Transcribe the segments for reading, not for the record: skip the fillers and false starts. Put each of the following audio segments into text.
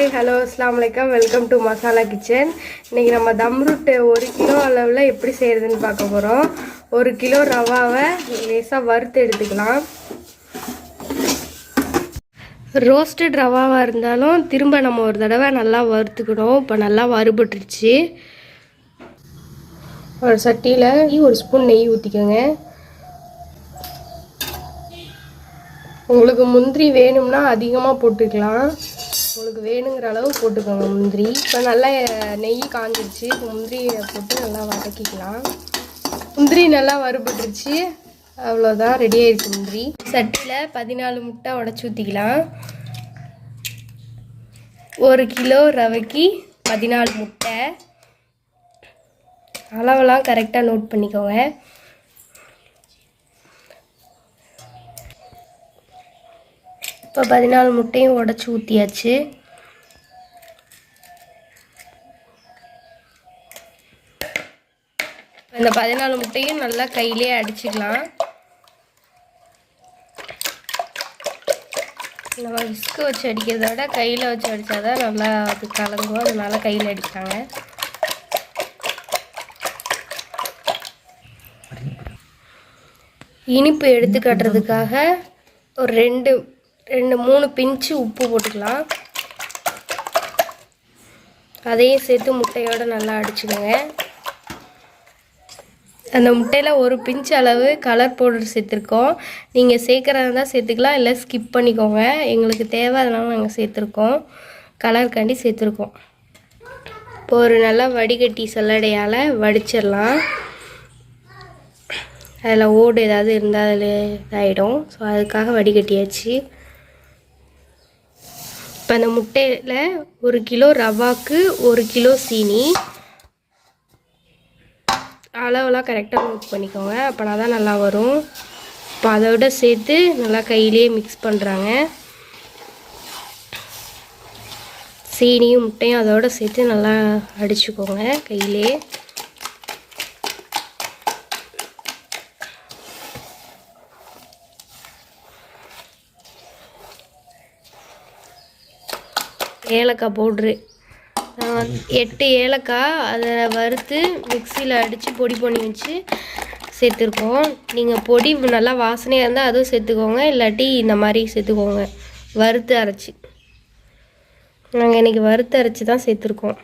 Hi hello அஸ்ஸலாமு அலைக்கும் welcome to masala kitchen. இன்றைக்கி நம்ம தம்ரூட் 1 கிலோ அளவில் எப்படி செய்கிறதுன்னு பார்க்க போகிறோம். 1 கிலோ ரவாவை லேசாக வறுத்து எடுத்துக்கலாம். ரோஸ்டட் ரவாவாக இருந்தாலும் திரும்ப நம்ம ஒரு தடவை நல்லா வறுத்துக்கணும். இப்போ நல்லா வறுபட்டுருச்சு. ஒரு சட்டியில் 1 ஸ்பூன் நெய் ஊற்றிக்கோங்க. உங்களுக்கு முந்திரி வேணும்னா அதிகமாக போட்டுக்கலாம். உங்களுக்கு வேணுங்கிற அளவு போட்டுக்கோங்க முந்திரி. இப்போ நல்லா நெய் காஞ்சிடுச்சு. இப்போ முந்திரியை போட்டு நல்லா வதக்கிக்கலாம். முந்திரி நல்லா வறுபட்டுருச்சு. அவ்வளோதான், ரெடி ஆயிடுச்சு முந்திரி. சட்டியில் 14 முட்டை உடச்சி ஊற்றிக்கலாம். 1 கிலோ ரவைக்கு 14 முட்டை. அளவெல்லாம் கரெக்டாக நோட் பண்ணிக்கோங்க. இப்போ 14 முட்டையும் உடச்சி ஊற்றியாச்சு. இந்த 14 முட்டையும் நல்லா கையிலே அடிச்சுக்கலாம். நம்ம விஸ்கு வச்சு அடிக்கிறத விட கையில் வச்சு அடித்தாதான் நல்லா அது கலங்கும். அதனால கையில் அடிக்கிறாங்க. இனிப்பு எடுத்து கட்டுறதுக்காக ஒரு 2-3 பிஞ்சு உப்பு போட்டுக்கலாம். அதையும் சேர்த்து முட்டையோடு நல்லா அடிச்சுக்கோங்க. அந்த முட்டையில் ஒரு பிஞ்சு அளவு கலர் பவுடர் சேர்த்துருக்கோம். நீங்கள் சேர்க்குறதா இருந்தால் சேர்த்துக்கலாம், இல்லை ஸ்கிப் பண்ணிக்கோங்க. எங்களுக்கு தேவை, அதனால் நாங்கள் சேர்த்துருக்கோம். கலருக்காண்டி சேர்த்துருக்கோம். இப்போ ஒரு நல்லா வடிகட்டி சல்லடையால் வடிச்சிடலாம். அதில் ஓடு ஏதாவது இருந்தால் அதில் இதாகிடும். ஸோ அதுக்காக வடிகட்டியாச்சு. இப்போ அந்த முட்டையில் 1 கிலோ ரவாக்கு 1 கிலோ சீனி. அளவெல்லாம் கரெக்டாக நோட் பண்ணிக்கோங்க. அப்போனா தான் நல்லா வரும். இப்போ அதோட சேர்த்து நல்லா கையிலே மிக்ஸ் பண்ணுறாங்க. சீனியும் முட்டையும் அதோடு சேர்த்து நல்லா அடிச்சுக்கோங்க கையிலே. ஏலக்காய் பவுட்ரு 8 ஏலக்காய் அதை வறுத்து மிக்சியில் அடித்து பொடி பண்ணி வச்சு சேர்த்துருக்கோம். நீங்கள் பொடி நல்லா வாசனையாக இருந்தால் அதுவும் சேர்த்துக்கோங்க, இல்லாட்டி இந்த மாதிரி சேர்த்துக்கோங்க வறுத்து அரைச்சி. நாங்கள் இன்றைக்கி வறுத்து அரைச்சி தான் சேர்த்துருக்கோம்.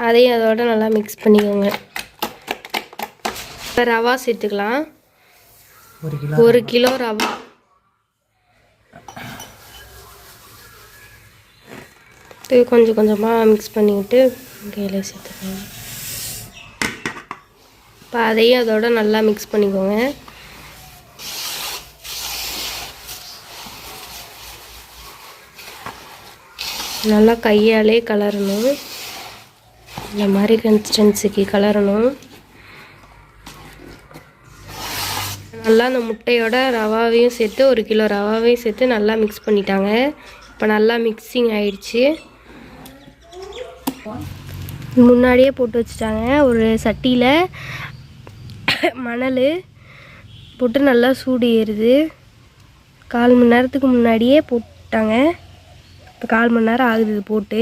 அதையும் அதோட நல்லா மிக்ஸ் பண்ணிக்கோங்க. இப்போ ரவா சேர்த்துக்கலாம். 1 கிலோ ரவா. கொஞ்சம் கொஞ்சமாக மிக்ஸ் பண்ணிக்கிட்டு கையில் சேர்த்துக்கோங்க. இப்போ அதையும் அதோட நல்லா மிக்ஸ் பண்ணிக்கோங்க. நல்லா கையாலே கலரணும். இந்த மாதிரி கன்சிஸ்டன்சிக்கு கலரணும். நல்லா அந்த முட்டையோட ரவாவையும் சேர்த்து 1 கிலோ ரவாவையும் சேர்த்து நல்லா மிக்ஸ் பண்ணிட்டாங்க. இப்போ நல்லா மிக்சிங் ஆயிடுச்சு. முன்னாடியே போட்டு வச்சுட்டாங்க. ஒரு சட்டியில் மணல் போட்டு நல்லா சூடு ஏறுது. 1/4 மணி நேரத்துக்கு முன்னாடியே போட்டாங்க. இப்போ 1/4 மணி நேரம் ஆகுது இது போட்டு.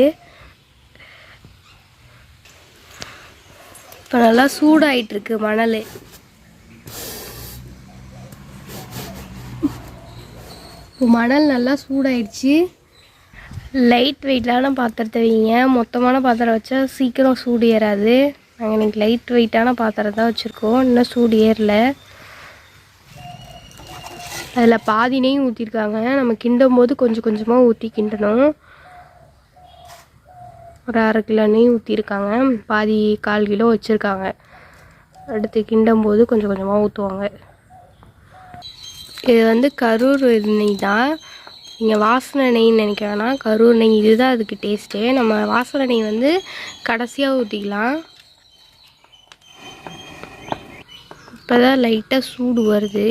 இப்போ நல்லா சூடாயிட்ருக்கு மணல். இப்போ மணல் நல்லா சூடாயிடுச்சு. லைட் வெயிட்டான பாத்திரத்தை வைங்க. மொத்தமான பாத்திரம் வச்சா சீக்கிரம் சூடு ஏறாது. நாங்கள் இன்றைக்கி லைட் வெயிட்டான பாத்திரம் தான் வச்சுருக்கோம். இன்னும் சூடு ஏறல. அதில் பாதி நெய் ஊற்றிருக்காங்க. நம்ம கிண்டும் போது கொஞ்சம் கொஞ்சமாக ஊற்றி கிண்டணும். ஒரு 1/2 கிலோ நெய் ஊற்றிருக்காங்க. பாதி 1/4 கிலோ வச்சுருக்காங்க. அடுத்து கிண்டும் போது கொஞ்சம் கொஞ்சமாக ஊற்றுவாங்க. இது கரூர் நெய் தான். நீங்கள் வாசனை நெய்ன்னு நினைக்க வேணாம், கரூர் நெய் இதுதான் அதுக்கு டேஸ்ட்டே. நம்ம வாசனை நெய் கடைசியாக ஊற்றிக்கலாம். இப்போ தான் லைட்டாக சூடு வருது.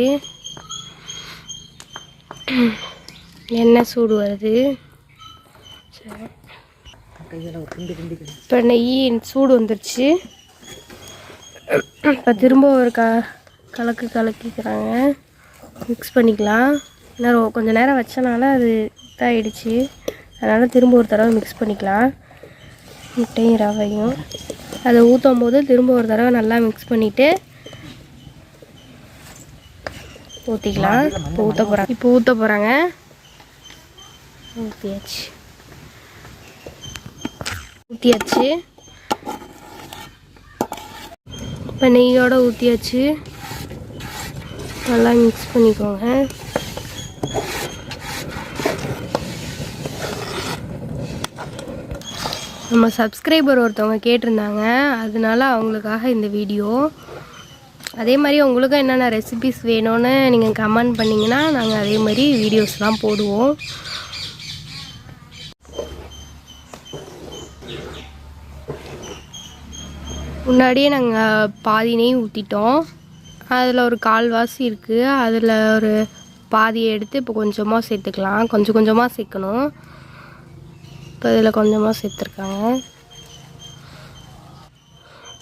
எண்ணெய் சூடு வருது. இப்போ நெய் சூடு வந்துடுச்சு. இப்போ திரும்ப ஒரு கலக்கிக்கிறாங்க. மிக்ஸ் பண்ணிக்கலாம். இன்னும் கொஞ்சம் நேரம் வச்சனால அது இதாகிடுச்சு. அதனால் திரும்ப ஒரு தடவை மிக்ஸ் பண்ணிக்கலாம். முட்டையும் ரவையும் அதை ஊற்றும் போது திரும்ப ஒரு தடவை நல்லா மிக்ஸ் பண்ணிவிட்டு ஊற்றிக்கலாம். இப்போ ஊற்ற போகிறாங்க. ஊற்றியாச்சு. இப்போ நெய்யோடு ஊற்றியாச்சு. நல்லா மிக்ஸ் பண்ணிக்கோங்க. நம்ம சப்ஸ்கிரைபர் ஒருத்தவங்க கேட்டிருந்தாங்க, அதனால அவங்களுக்காக இந்த வீடியோ. அதே மாதிரி உங்களுக்கும் என்னென்ன ரெசிபிஸ் வேணும்னு நீங்கள் கமெண்ட் பண்ணிங்கன்னா நாங்கள் அதே மாதிரி வீடியோஸ்லாம் போடுவோம். முன்னாடியே நாங்கள் பாதி நெய் ஊற்றிட்டோம். அதில் ஒரு கால்வாசி இருக்குது. அதில் ஒரு பாதியை எடுத்து இப்போ கொஞ்சமாக சேர்த்துக்கலாம். கொஞ்சம் கொஞ்சமாக சேர்க்கணும். இப்போ இதில் கொஞ்சமாக சேர்த்துருக்காங்க.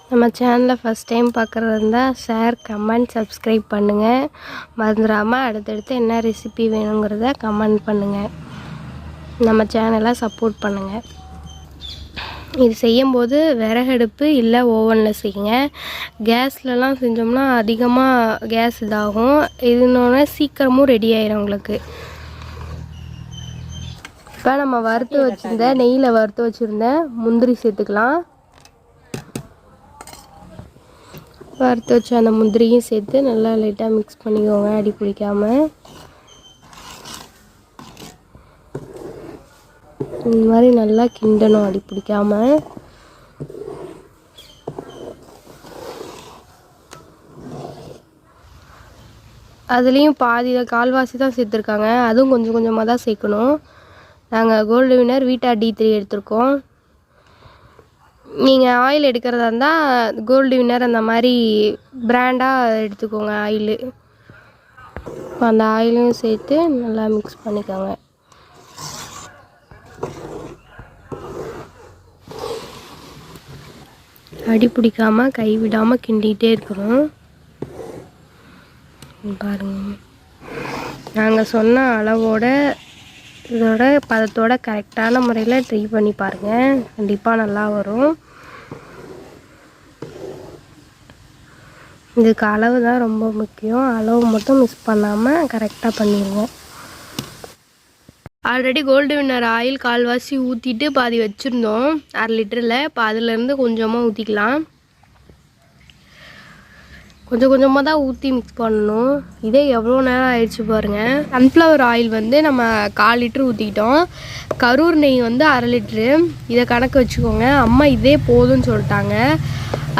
நம்ம சேனலை ஃபஸ்ட் டைம் பார்க்குறதா இருந்தால் ஷேர், கமெண்ட், சப்ஸ்கிரைப் பண்ணுங்கள். மறந்துடாமல் அடுத்தடுத்து என்ன ரெசிபி வேணுங்கிறத கமெண்ட் பண்ணுங்கள். நம்ம சேனலை சப்போர்ட் பண்ணுங்கள். இது செய்யும்போது விறகடுப்பு இல்லை ஓவனில் செய்யுங்க. கேஸ்லலாம் செஞ்சோம்னா அதிகமாக கேஸ் இதாகும். இதுனோடனே சீக்கிரமும் ரெடி ஆயிரும் உங்களுக்கு. இப்போ நம்ம நெய்யில் வறுத்து வச்சுருந்த முந்திரி சேர்த்துக்கலாம். வறுத்து வச்சு அந்த முந்திரியும் சேர்த்து நல்லா லைட்டாக மிக்ஸ் பண்ணிக்கோங்க, அடி பிடிக்காமல். இந்த மாதிரி நல்லா கிண்டணும், அடி பிடிக்காமல். அதுலேயும் பாதியில் கால்வாசி தான் சேர்த்துருக்காங்க. அதுவும் கொஞ்சம் கொஞ்சமாக தான் சேர்க்கணும். நாங்கள் கோல்டு வின்னர் வீட்டா D3 எடுத்திருக்கோம். நீங்கள் ஆயில் எடுக்கிறதா இருந்தால் கோல்டு வின்னர் அந்த மாதிரி பிராண்டாக எடுத்துக்கோங்க ஆயிலு. அந்த ஆயிலையும் சேர்த்து நல்லா மிக்ஸ் பண்ணிக்கோங்க. அடி பிடிக்காமல் கை விடாமல் கிண்டிகிட்டே இருக்கணும். பாருங்கள், நாங்கள் சொன்ன அளவோட இதோட பதத்தோட கரெக்டான முறையில் ட்ரை பண்ணி பாருங்கள். கண்டிப்பாக நல்லா வரும். இதுக்கு அளவு தான் ரொம்ப முக்கியம். அளவு மட்டும் மிஸ் பண்ணாமல் கரெக்டாக பண்ணிடுங்க. ஆல்ரெடி கோல்டு வின்னர் ஆயில் கால்வாசி ஊற்றிட்டு பாதி வச்சுருந்தோம் 1/2 லிட்டரில். இப்போ அதிலேருந்து கொஞ்சமாக ஊற்றிக்கலாம். கொஞ்சம் கொஞ்சமாக தான் ஊற்றி மிக்ஸ் பண்ணணும். இதே எவ்வளோ நேரம் ஆயிடுச்சு பாருங்கள். சன்ஃப்ளவர் ஆயில் நம்ம 1/4 லிட்ரு ஊற்றிக்கிட்டோம். கரூர் நெய் 1/2 லிட்ரு. இதை கணக்கு வச்சுக்கோங்க. அம்மா இதே போதும்னு சொல்லிட்டாங்க.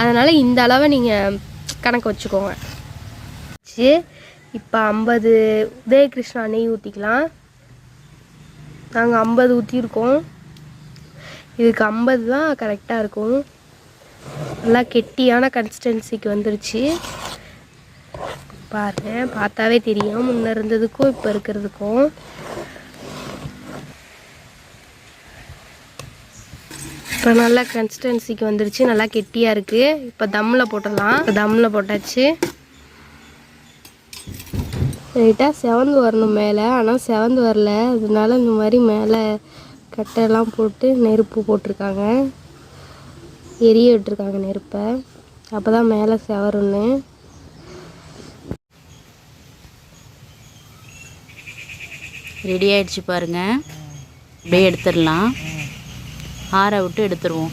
அதனால் இந்த அளவை நீங்கள் கணக்கு வச்சுக்கோங்க. இப்போ 50 உதயகிருஷ்ணா நெய் ஊற்றிக்கலாம். நாங்கள் 50 ஊற்றிருக்கோம். இதுக்கு 50 தான் கரெக்டாக இருக்கும். நல்லா கெட்டியான கன்சிஸ்டன்சிக்கு வந்துருச்சு. பாருங்கள், பார்த்தாவே தெரியும் முன்ன இருந்ததுக்கும் இப்போ இருக்கிறதுக்கும். இப்போ நல்லா கன்சிஸ்டன்சிக்கு வந்துருச்சு. நல்லா கெட்டியாக இருக்குது. இப்போ தம்மில் போட்டுடலாம். தம்மில் போட்டாச்சு. லைட்டாக செவந்து வரணும் மேலே, ஆனால் செவந்து வரல. அதனால இந்த மாதிரி மேலே கட்டையெல்லாம் போட்டு நெருப்பு போட்டிருக்காங்க. எரிய விட்டுருக்காங்க நெருப்பை. அப்போ தான் மேலே செவருன்னு. ரெடி ஆகிடுச்சு பாருங்கள். அப்படியே எடுத்துடலாம். ஆற விட்டு எடுத்துருவோம்.